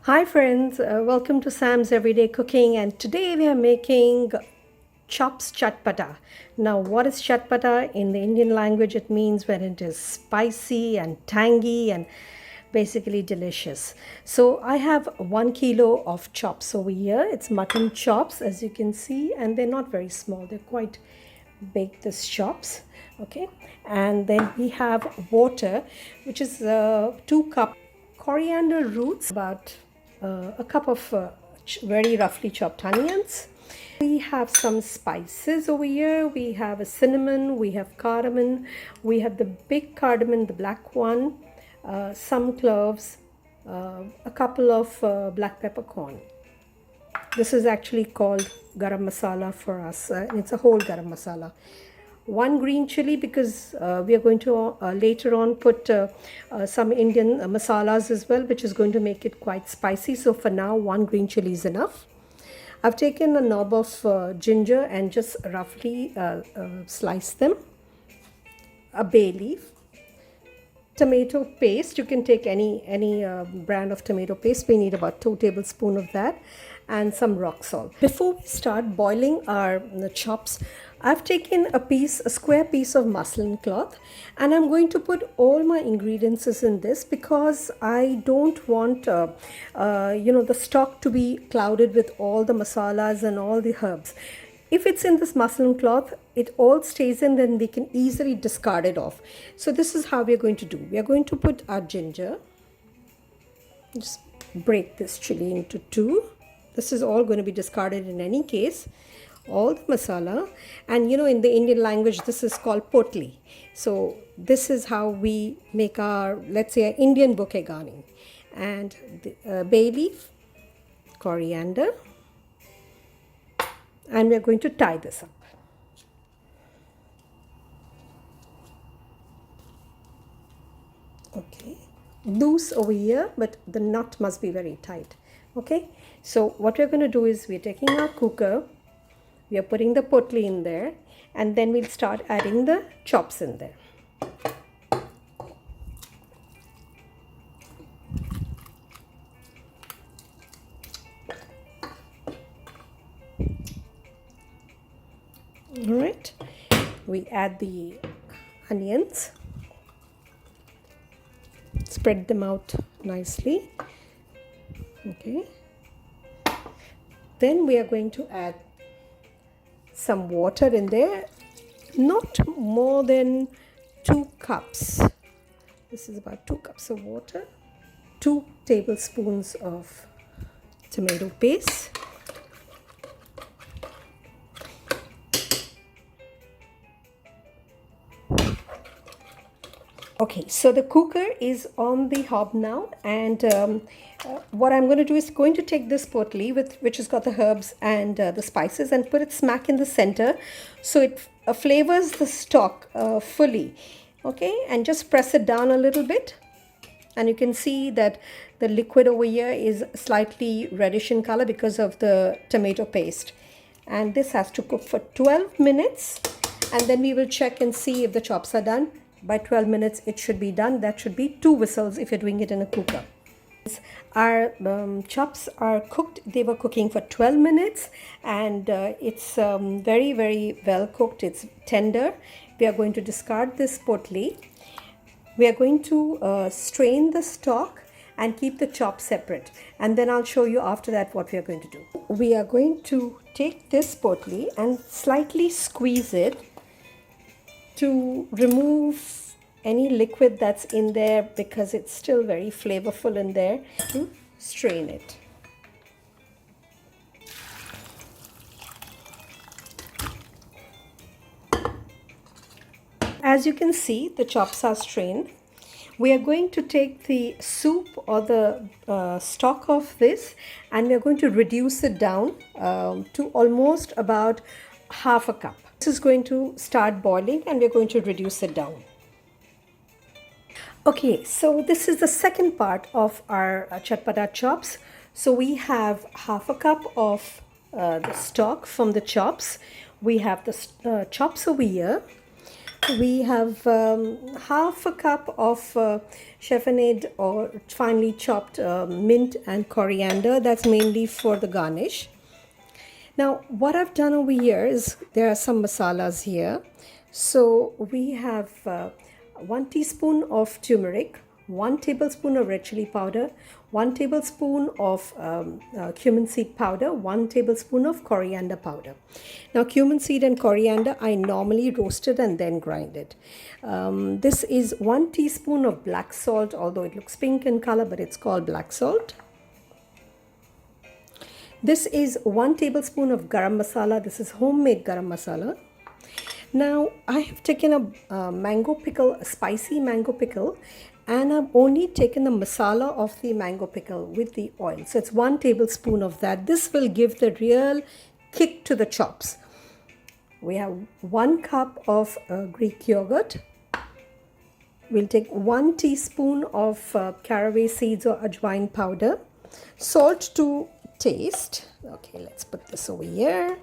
Hi friends, welcome to Sam's Everyday Cooking, and today we are making chops chatpata. Now what is chatpata? In the Indian language it means when it is spicy and tangy and basically delicious. So I have 1 kilo of chops over here. It's mutton chops as you can see, and they're not very small, they're quite big, this chops. Okay, and then we have water, which is 2 cup coriander roots, about a cup of very roughly chopped onions. We have some spices over here. We have a cinnamon, we have cardamom, we have the big cardamom, the black one, some cloves, a couple of black peppercorn. This is actually called garam masala for us. It's a whole garam masala. One green chili because we are going to later on put some Indian masalas as well, which is going to make it quite spicy. So for now, one green chili is enough. I've taken a knob of ginger and just roughly sliced them. A bay leaf, tomato paste. You can take any brand of tomato paste. We need about 2 tablespoons of that, and some rock salt. Before we start boiling our chops, I've taken a square piece of muslin cloth, and I'm going to put all my ingredients in this because I don't want the stock to be clouded with all the masalas and all the herbs. If it's in this muslin cloth, it all stays in, then we can easily discard it off. So this is how we're going to do. We are going to put our ginger. Just break this chili into two. This is all going to be discarded in any case. All the masala, and in the Indian language this is called potli. So this is how we make our, let's say, Indian bouquet garni. And the bay leaf, coriander, and we are going to tie this up. Okay, loose over here, but the knot must be very tight. Okay, so what we're going to do is we're taking our cooker, we are putting the potli in there, and then we'll start adding the chops in there. All right, we add the onions, spread them out nicely. Okay, then we are going to add some water in there, not more than 2 cups. This is about 2 cups of water, 2 tablespoons of tomato paste, okay. So the cooker is on the hob now, and what I'm going to do is going to take this potli which has got the herbs and the spices, and put it smack in the center so it flavors the stock fully. Okay, and just press it down a little bit, and you can see that the liquid over here is slightly reddish in color because of the tomato paste. And this has to cook for 12 minutes, and then we will check and see if the chops are done. By 12 minutes it should be done. That should be 2 whistles if you're doing it in a cooker. Our chops are cooked. They were cooking for 12 minutes, and it's very, very well cooked. It's tender. We are going to discard this potli. We are going to strain the stock and keep the chops separate, and then I'll show you after that what we are going to do. We are going to take this potli and slightly squeeze it to remove any liquid that's in there, because it's still very flavorful in there. To strain it. As you can see, the chops are strained. We are going to take the soup or the stock of this, and we are going to reduce it down to almost about half a cup. This is going to start boiling, and we're going to reduce it down. Okay, so this is the second part of our chatpata chops. So we have half a cup of the stock from the chops. We have the chops over here. We have half a cup of chiffonade or finely chopped mint and coriander. That's mainly for the garnish. Now, what I've done over here is there are some masalas here. So we have 1 teaspoon of turmeric, 1 tablespoon of red chili powder, 1 tablespoon of cumin seed powder, 1 tablespoon of coriander powder. Now, cumin seed and coriander, I normally roast it and then grind it. This is 1 teaspoon of black salt, although it looks pink in color, but it's called black salt. This is 1 tablespoon of garam masala. This is homemade garam masala. Now I have taken a mango pickle, a spicy mango pickle, and I've only taken the masala of the mango pickle with the oil. So it's 1 tablespoon of that. This will give the real kick to the chops. We have 1 cup of Greek yogurt. We'll take 1 teaspoon of caraway seeds or ajwain powder. Salt to taste. Okay, let's put this over here.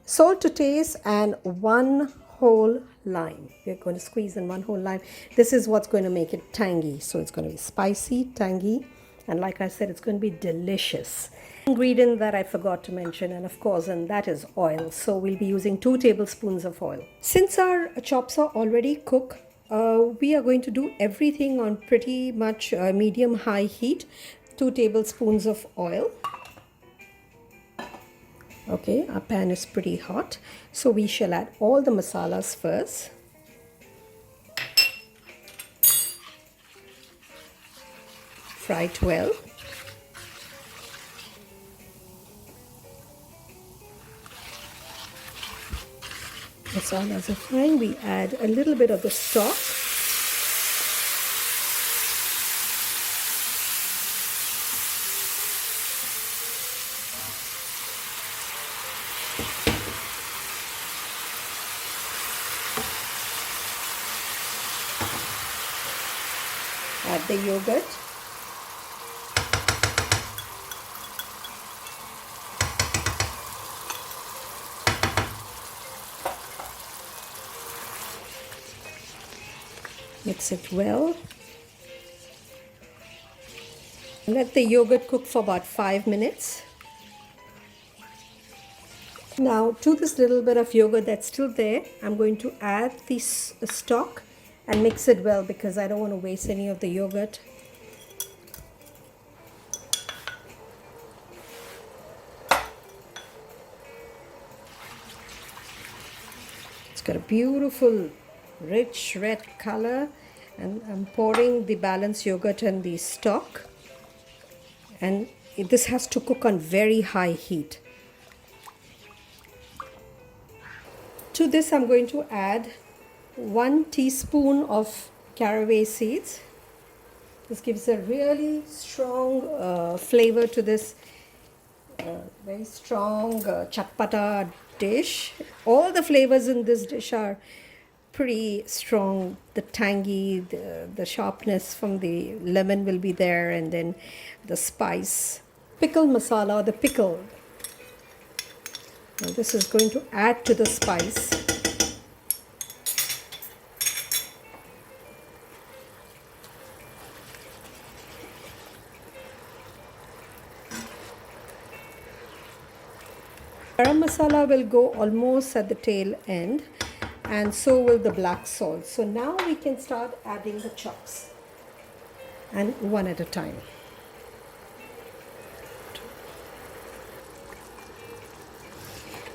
Salt to taste and 1 whole lime. We're going to squeeze in 1 whole lime. This is what's going to make it tangy. So it's going to be spicy, tangy, and like I said, it's going to be delicious. Ingredient that I forgot to mention, and of course, and that is oil. So we'll be using 2 tablespoons of oil. Since our chops are already cooked, we are going to do everything on pretty much medium-high heat. 2 tablespoons of oil. Okay, our pan is pretty hot, so we shall add all the masalas first. Fry it well. Masalas are frying. We add a little bit of the stock. Add the yogurt. Mix it well. Let the yogurt cook for about 5 minutes. Now to this little bit of yogurt that's still there, I'm going to add this stock and mix it well because I don't want to waste any of the yogurt. It's got a beautiful rich red color, and I'm pouring the balanced yogurt and the stock, and this has to cook on very high heat. To this I'm going to add 1 teaspoon of caraway seeds. This gives a really strong flavor to this very strong Chatpata dish. All the flavors in this dish are pretty strong. The tangy, the sharpness from the lemon will be there, and then the spice. Pickle masala, the pickle. Now this is going to add to the spice. Garam masala will go almost at the tail end, and so will the black salt. So now we can start adding the chops, and one at a time.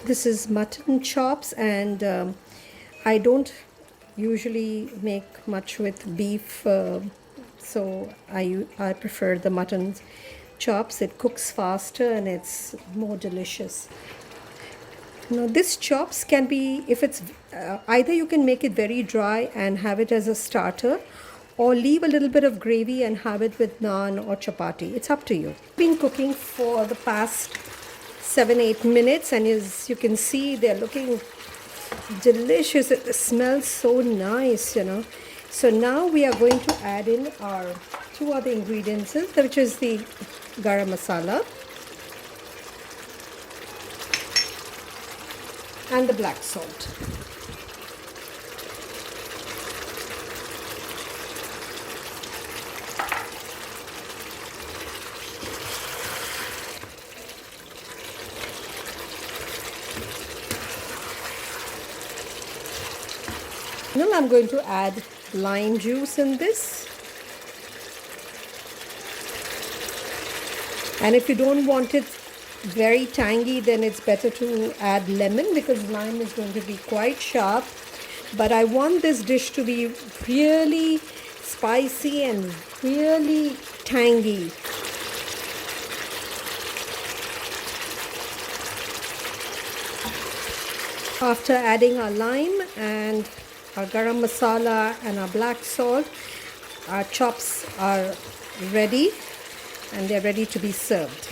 This is mutton chops, and I don't usually make much with beef, so I prefer the mutton chops. It cooks faster and it's more delicious. Now this chops can be, if it's either you can make it very dry and have it as a starter, or leave a little bit of gravy and have it with naan or chapati. It's up to you. Been cooking for the past 7-8 minutes, and as you can see, they're looking delicious. It smells so nice, you know. So now we are going to add in our 2 other ingredients, which is the garam masala and the black salt. Now I'm going to add lime juice in this. And if you don't want it very tangy, then it's better to add lemon because lime is going to be quite sharp. But I want this dish to be really spicy and really tangy. After adding our lime and our garam masala and our black salt, our chops are ready and they're ready to be served.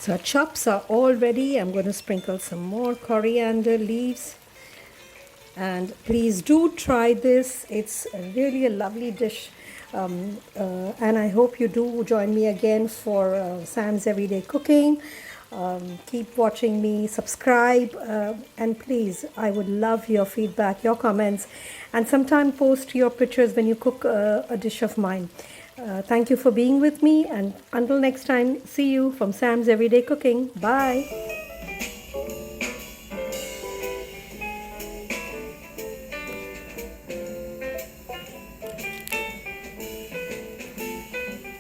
So our chops are all ready. I'm going to sprinkle some more coriander leaves. And please do try this. It's really a lovely dish. And I hope you do join me again for Sam's Everyday Cooking. Keep watching me, subscribe, and please, I would love your feedback, your comments, and sometime post your pictures when you cook a dish of mine. Thank you for being with me, and until next time, see you from Sam's Everyday Cooking. Bye.